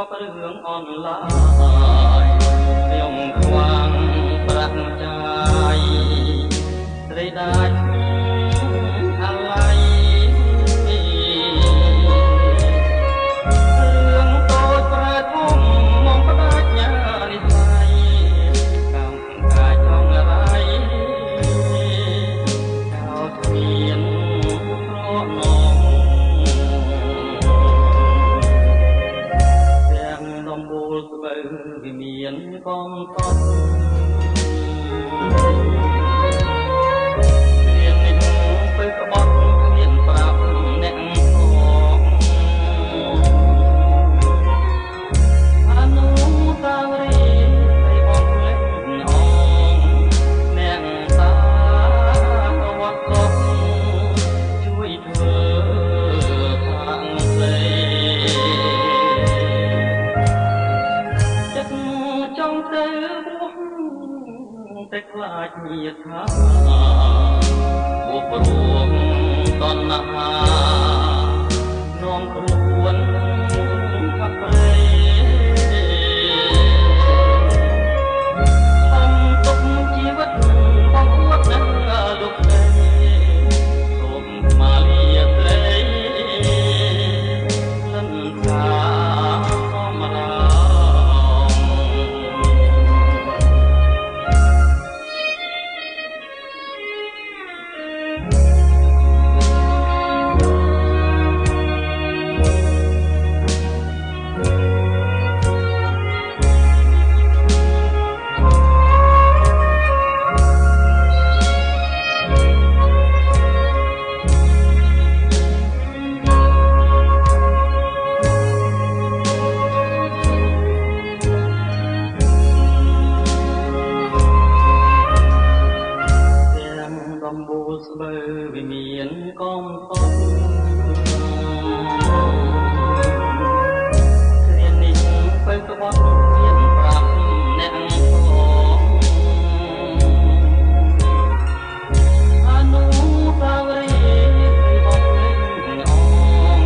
ប់រឿងអនឡាញខ្ញុំខ្វាំងប្រាក់ចាយត្រីដាច់អាឡ័យរឿងតូចប្រែធំមកផ្ដាច់ញ៉ានិស័យកម្មកាយចង់រៃចោលគ្មានស្រណងដំបូលស្បូវវិមានកំកត់គ្មាននេះទៅក្បត់គ្មានប្រាប់អ្នកផងអនុស្សាវរីយ៍ឲ្យបងលេងអងអ្នកតាវត្តកុកជួយធ្វើខាងផ្សេចង់ទៅរួសតែខ្លាចញាថាបុព្រមតណ្ហានាំខ្លួនខាត់ព្រៃអំទុកជីវិតបងអួតនឹងលោកស្រីសូមមកលាស្រីលំថាសមរាដំបូលស្បូវវិមានកំកត់គ្រានេះទៅក្បត់មានប្រាប់អ្នកផងអនុស្សាវរីយ៍បងលេងអង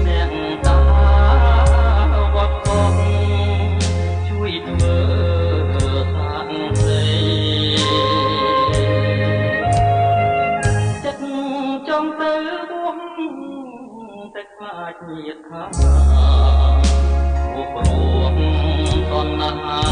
អ្នកតាវត្តកុកជួយធ្វើខាងផ្សេចង់ទៅរួសតែខ្លាចញាថាបុព្រមតណ្ហា